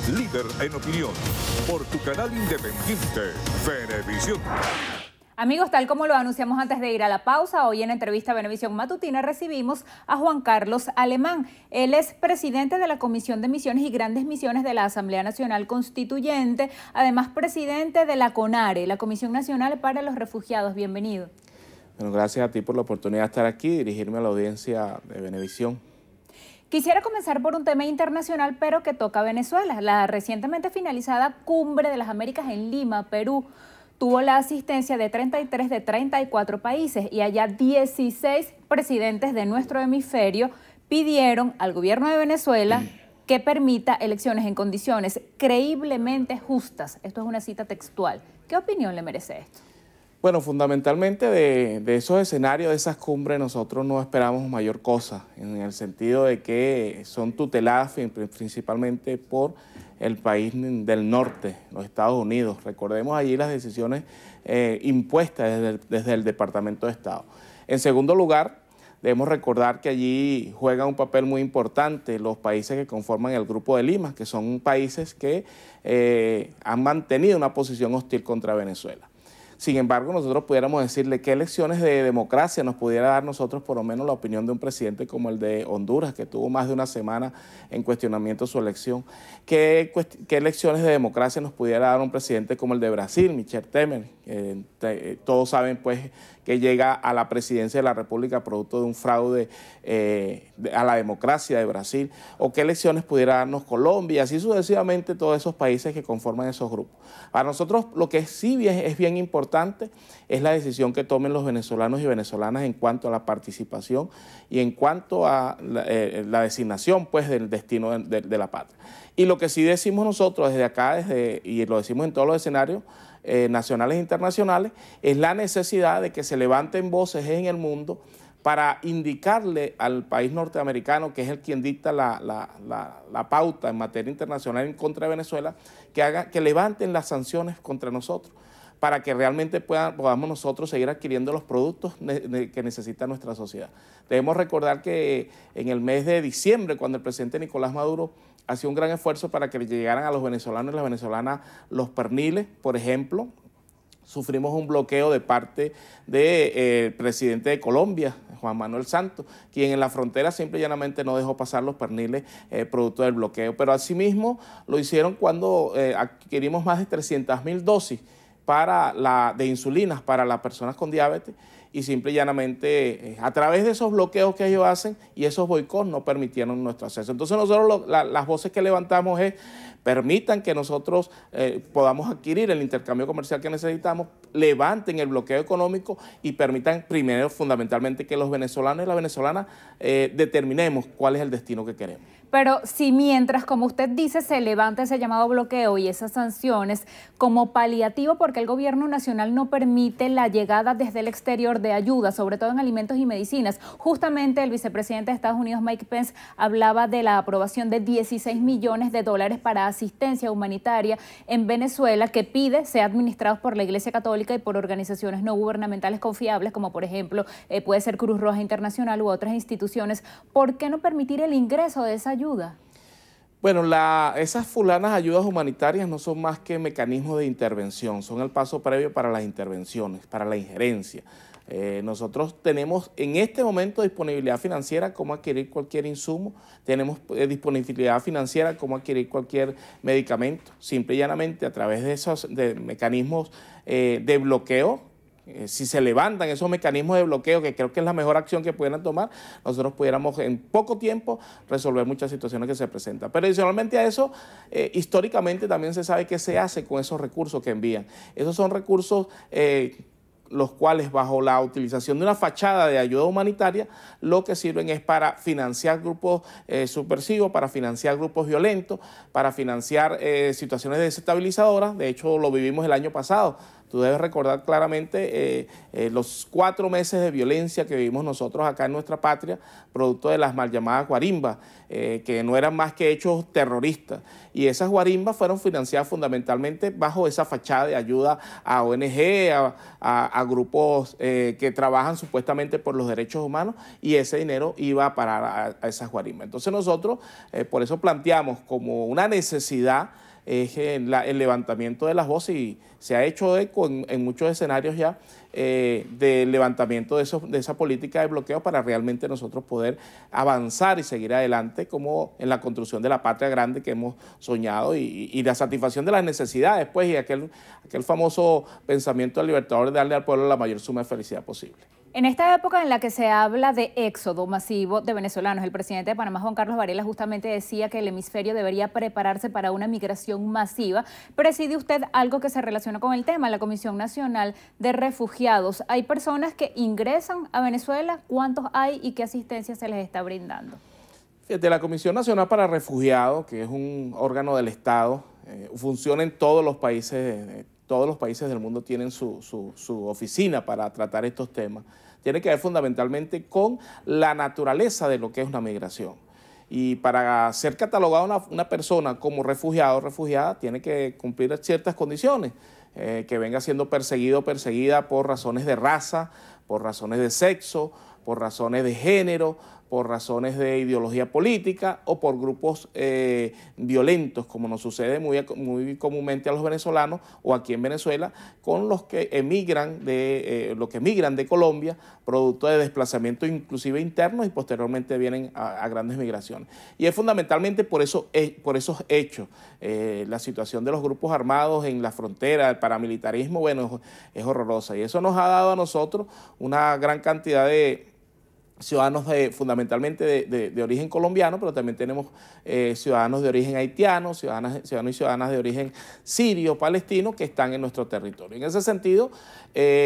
líder en opinión, por tu canal independiente, Venevisión. Amigos, tal como lo anunciamos antes de ir a la pausa, hoy en entrevista a Venevisión Matutina recibimos a Juan Carlos Alemán. Él es presidente de la Comisión de Misiones y Grandes Misiones de la Asamblea Nacional Constituyente, además presidente de la CONARE, la Comisión Nacional para los Refugiados. Bienvenido. Bueno, gracias a ti por la oportunidad de estar aquí y dirigirme a la audiencia de Venevisión. Quisiera comenzar por un tema internacional, pero que toca a Venezuela. La recientemente finalizada Cumbre de las Américas en Lima, Perú, tuvo la asistencia de 33 de 34 países y allá 16 presidentes de nuestro hemisferio pidieron al gobierno de Venezuela que permita elecciones en condiciones creíblemente justas. Esto es una cita textual. ¿Qué opinión le merece esto? Bueno, fundamentalmente de esos escenarios, de esas cumbres, nosotros no esperamos mayor cosa, en el sentido de que son tuteladas principalmente por el país del norte, los Estados Unidos. Recordemos allí las decisiones impuestas desde el Departamento de Estado. En segundo lugar, debemos recordar que allí juegan un papel muy importante los países que conforman el Grupo de Lima, que son países que han mantenido una posición hostil contra Venezuela. Sin embargo, nosotros pudiéramos decirle qué lecciones de democracia nos pudiera dar nosotros por lo menos la opinión de un presidente como el de Honduras, que tuvo más de una semana en cuestionamiento su elección. ¿Qué lecciones de democracia nos pudiera dar un presidente como el de Brasil, Michel Temer? Todos saben pues que llega a la presidencia de la República producto de un fraude a la democracia de Brasil. ¿O qué lecciones pudiera darnos Colombia? Y así sucesivamente todos esos países que conforman esos grupos. Para nosotros lo que sí es bien importante es la decisión que tomen los venezolanos y venezolanas en cuanto a la participación y en cuanto a la designación pues, del destino de la patria. Y lo que sí decimos nosotros desde acá, y lo decimos en todos los escenarios nacionales e internacionales, es la necesidad de que se levanten voces en el mundo para indicarle al país norteamericano, que es el quien dicta la pauta en materia internacional en contra de Venezuela, que levanten las sanciones contra nosotros, para que realmente podamos nosotros seguir adquiriendo los productos que necesita nuestra sociedad. Debemos recordar que en el mes de diciembre, cuando el presidente Nicolás Maduro hacía un gran esfuerzo para que le llegaran a los venezolanos y las venezolanas los perniles, por ejemplo, sufrimos un bloqueo de parte del presidente de Colombia, Juan Manuel Santos, quien en la frontera simple y llanamente no dejó pasar los perniles producto del bloqueo. Pero asimismo lo hicieron cuando adquirimos más de 300.000 dosis de insulinas para las personas con diabetes y simple y llanamente a través de esos bloqueos que ellos hacen y esos boicots no permitieron nuestro acceso. Entonces nosotros las voces que levantamos es permitan que nosotros podamos adquirir el intercambio comercial que necesitamos, levanten el bloqueo económico y permitan primero fundamentalmente que los venezolanos y las venezolanas determinemos cuál es el destino que queremos. Pero si mientras, como usted dice, se levanta ese llamado bloqueo y esas sanciones como paliativo porque el gobierno nacional no permite la llegada desde el exterior de ayuda, sobre todo en alimentos y medicinas. Justamente el vicepresidente de Estados Unidos, Mike Pence, hablaba de la aprobación de 16 millones de dólares para asistencia humanitaria en Venezuela que pide ser administrados por la Iglesia Católica y por organizaciones no gubernamentales confiables, como por ejemplo puede ser Cruz Roja Internacional u otras instituciones. ¿Por qué no permitir el ingreso de esa ayuda? Bueno, esas fulanas ayudas humanitarias no son más que mecanismos de intervención, son el paso previo para las intervenciones, para la injerencia. Nosotros tenemos en este momento disponibilidad financiera como adquirir cualquier insumo, tenemos disponibilidad financiera como adquirir cualquier medicamento, simple y llanamente a través de esos mecanismos de bloqueo. Si se levantan esos mecanismos de bloqueo, que creo que es la mejor acción que pudieran tomar, nosotros pudiéramos en poco tiempo resolver muchas situaciones que se presentan. Pero adicionalmente a eso, históricamente también se sabe qué se hace con esos recursos que envían. Esos son recursos los cuales bajo la utilización de una fachada de ayuda humanitaria, lo que sirven es para financiar grupos subversivos, para financiar grupos violentos, para financiar situaciones desestabilizadoras. De hecho, lo vivimos el año pasado. Tú debes recordar claramente los 4 meses de violencia que vivimos nosotros acá en nuestra patria, producto de las mal llamadas guarimbas, que no eran más que hechos terroristas. Y esas guarimbas fueron financiadas fundamentalmente bajo esa fachada de ayuda a ONG, a grupos que trabajan supuestamente por los derechos humanos, y ese dinero iba a parar a esas guarimbas. Entonces nosotros por eso planteamos como una necesidad el levantamiento de las voces, y se ha hecho eco en muchos escenarios ya del levantamiento de esa política de bloqueo para realmente nosotros poder avanzar y seguir adelante como en la construcción de la patria grande que hemos soñado y la satisfacción de las necesidades, pues, y aquel famoso pensamiento del Libertador de darle al pueblo la mayor suma de felicidad posible. En esta época en la que se habla de éxodo masivo de venezolanos, el presidente de Panamá, Juan Carlos Varela, justamente decía que el hemisferio debería prepararse para una migración masiva. ¿Preside usted algo que se relaciona con el tema, la Comisión Nacional de Refugiados? ¿Hay personas que ingresan a Venezuela? ¿Cuántos hay y qué asistencia se les está brindando? Fíjate, la Comisión Nacional para Refugiados, que es un órgano del Estado, funciona en todos los países. Todos los países del mundo tienen su oficina para tratar estos temas. Tiene que ver fundamentalmente con la naturaleza de lo que es una migración. Y para ser catalogada una persona como refugiado o refugiada, tiene que cumplir ciertas condiciones. Que venga siendo perseguido o perseguida por razones de raza, por razones de sexo, por razones de género, por razones de ideología política o por grupos violentos, como nos sucede muy comúnmente a los venezolanos o aquí en Venezuela, con los que emigran de Colombia, producto de desplazamiento inclusive internos, y posteriormente vienen a grandes migraciones. Y es fundamentalmente por esos hechos. La situación de los grupos armados en la frontera, el paramilitarismo, bueno, es horrorosa, y eso nos ha dado a nosotros una gran cantidad de ciudadanos fundamentalmente de origen colombiano, pero también tenemos ciudadanos de origen haitiano, ciudadanos y ciudadanas de origen sirio, palestino, que están en nuestro territorio. En ese sentido,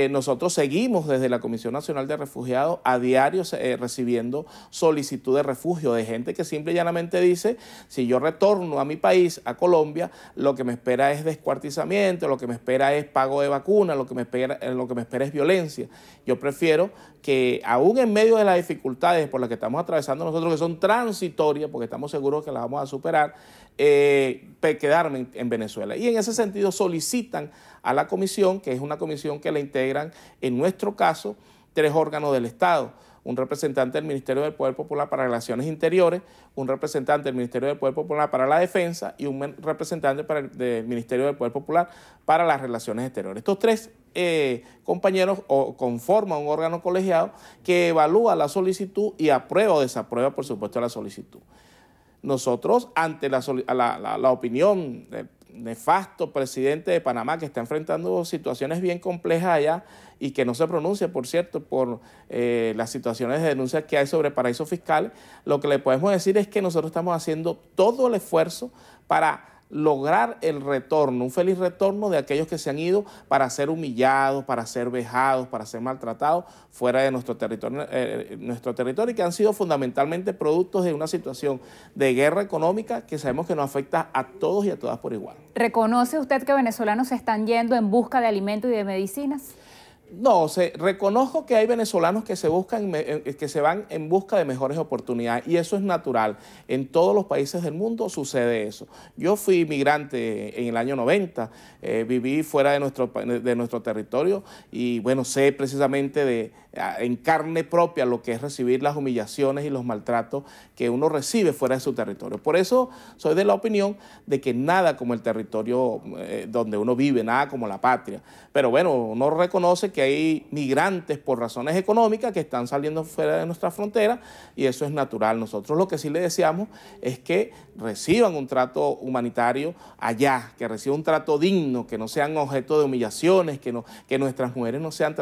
nosotros seguimos desde la Comisión Nacional de Refugiados a diario recibiendo solicitud de refugio de gente que simple y llanamente dice: si yo retorno a mi país, a Colombia, lo que me espera es descuartizamiento, lo que me espera es pago de vacuna, lo que me espera es violencia. Yo prefiero que aún en medio de las dificultades por las que estamos atravesando nosotros, que son transitorias, porque estamos seguros que las vamos a superar, quedarme en Venezuela. Y en ese sentido solicitan a la comisión, que es una comisión que la integran, en nuestro caso, 3 órganos del Estado: un representante del Ministerio del Poder Popular para Relaciones Interiores, un representante del Ministerio del Poder Popular para la Defensa y un representante del Ministerio del Poder Popular para las Relaciones Exteriores. Estos 3 compañeros conforman un órgano colegiado que evalúa la solicitud y aprueba o desaprueba, por supuesto, la solicitud. Nosotros, ante la opinión del nefasto presidente de Panamá, que está enfrentando situaciones bien complejas allá y que no se pronuncia, por cierto, por las situaciones de denuncias que hay sobre paraísos fiscales, lo que le podemos decir es que nosotros estamos haciendo todo el esfuerzo para lograr el retorno, un feliz retorno de aquellos que se han ido para ser humillados, para ser vejados, para ser maltratados fuera de nuestro territorio, y que han sido fundamentalmente productos de una situación de guerra económica que sabemos que nos afecta a todos y a todas por igual. ¿Reconoce usted que venezolanos se están yendo en busca de alimentos y de medicinas? No, reconozco que hay venezolanos que se van en busca de mejores oportunidades, y eso es natural. En todos los países del mundo sucede eso. Yo fui migrante en el año 90, viví fuera de nuestro territorio, y bueno, sé precisamente en carne propia lo que es recibir las humillaciones y los maltratos que uno recibe fuera de su territorio. Por eso soy de la opinión de que nada como el territorio donde uno vive, nada como la patria. Pero bueno, uno reconoce que hay migrantes por razones económicas que están saliendo fuera de nuestra frontera, y eso es natural. Nosotros lo que sí le deseamos es que reciban un trato humanitario allá, que reciban un trato digno, que no sean objeto de humillaciones, que nuestras mujeres no sean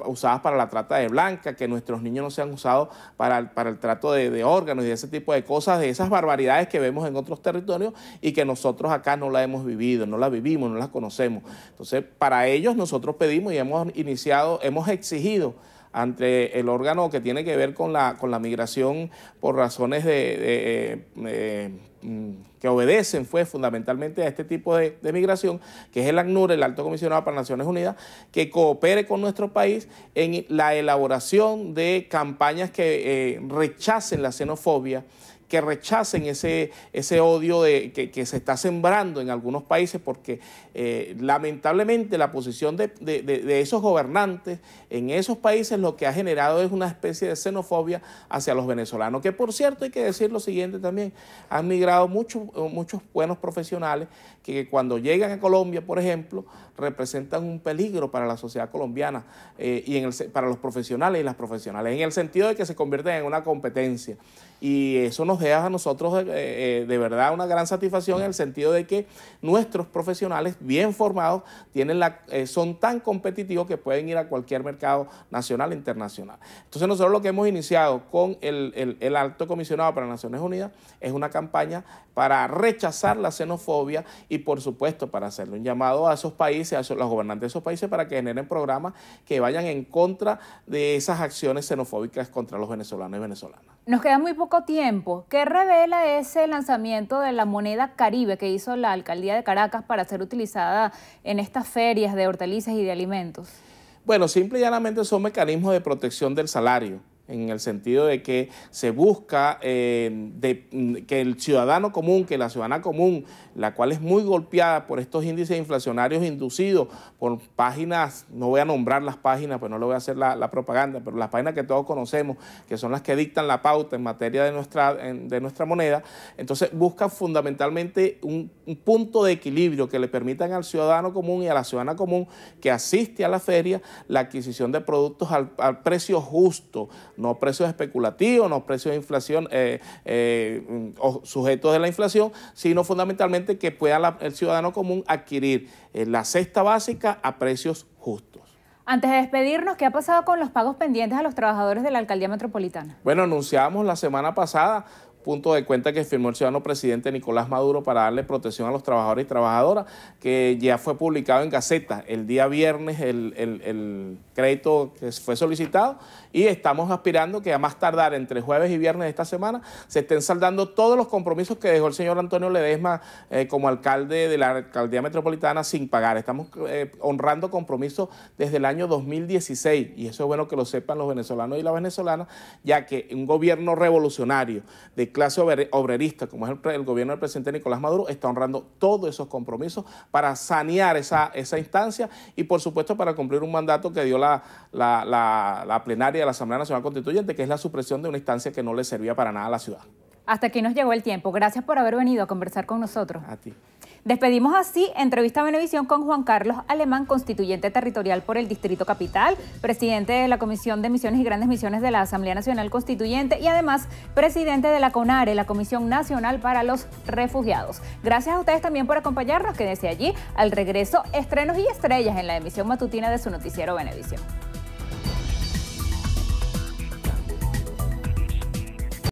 usadas para la trata de blancas, que nuestros niños no sean usados para el trato de órganos y de ese tipo de cosas, de esas barbaridades que vemos en otros territorios y que nosotros acá no la hemos vivido, no la vivimos, no las conocemos. Entonces, para ellos nosotros pedimos y hemos exigido ante el órgano que tiene que ver con la migración por razones que obedecen fundamentalmente a este tipo de migración, que es el ACNUR, el Alto Comisionado para Naciones Unidas, que coopere con nuestro país en la elaboración de campañas que rechacen la xenofobia, que rechacen ese odio que se está sembrando en algunos países, porque lamentablemente la posición de esos gobernantes en esos países lo que ha generado es una especie de xenofobia hacia los venezolanos, que por cierto hay que decir lo siguiente también, han migrado muchos buenos profesionales que cuando llegan a Colombia, por ejemplo, representan un peligro para la sociedad colombiana y para los profesionales y las profesionales, en el sentido de que se convierten en una competencia. Y eso nos deja a nosotros de verdad una gran satisfacción en el sentido de que nuestros profesionales bien formados son tan competitivos que pueden ir a cualquier mercado nacional e internacional. Entonces nosotros lo que hemos iniciado con el Alto Comisionado para Naciones Unidas es una campaña para rechazar la xenofobia y por supuesto para hacerle un llamado a esos países, a los gobernantes de esos países para que generen programas que vayan en contra de esas acciones xenofóbicas contra los venezolanos y venezolanas. Nos queda muy poco tiempo. ¿Qué revela ese lanzamiento de la moneda Caribe que hizo la Alcaldía de Caracas para ser utilizada en estas ferias de hortalizas y de alimentos? Bueno, simple y llanamente son mecanismos de protección del salario, en el sentido de que se busca que el ciudadano común, que la ciudadana común, la cual es muy golpeada por estos índices inflacionarios inducidos por páginas, no voy a nombrar las páginas, pues no le voy a hacer la propaganda, pero las páginas que todos conocemos, que son las que dictan la pauta en materia de nuestra moneda, entonces buscan fundamentalmente un punto de equilibrio que le permitan al ciudadano común y a la ciudadana común que asiste a la feria la adquisición de productos al precio justo, no precios especulativos, no precios de inflación o sujetos de la inflación, sino fundamentalmente que pueda el ciudadano común adquirir la cesta básica a precios justos. Antes de despedirnos, ¿qué ha pasado con los pagos pendientes a los trabajadores de la Alcaldía Metropolitana? Bueno, anunciamos la semana pasada punto de cuenta que firmó el ciudadano presidente Nicolás Maduro para darle protección a los trabajadores y trabajadoras, que ya fue publicado en Gaceta el día viernes el crédito que fue solicitado, y estamos aspirando que a más tardar entre jueves y viernes de esta semana se estén saldando todos los compromisos que dejó el señor Antonio Ledesma como alcalde de la Alcaldía Metropolitana sin pagar. Estamos honrando compromisos desde el año 2016 y eso es bueno que lo sepan los venezolanos y las venezolanas, ya que un gobierno revolucionario de clase obrerista, como es el gobierno del presidente Nicolás Maduro, está honrando todos esos compromisos para sanear esa instancia y, por supuesto, para cumplir un mandato que dio la plenaria de la Asamblea Nacional Constituyente, que es la supresión de una instancia que no le servía para nada a la ciudad. Hasta aquí nos llegó el tiempo. Gracias por haber venido a conversar con nosotros. A ti. Despedimos así entrevista a Venevisión con Juan Carlos Alemán, constituyente territorial por el Distrito Capital, presidente de la Comisión de Misiones y Grandes Misiones de la Asamblea Nacional Constituyente y además presidente de la CONARE, la Comisión Nacional para los Refugiados. Gracias a ustedes también por acompañarnos, que desde allí, al regreso, estrenos y estrellas en la emisión matutina de su noticiero Venevisión.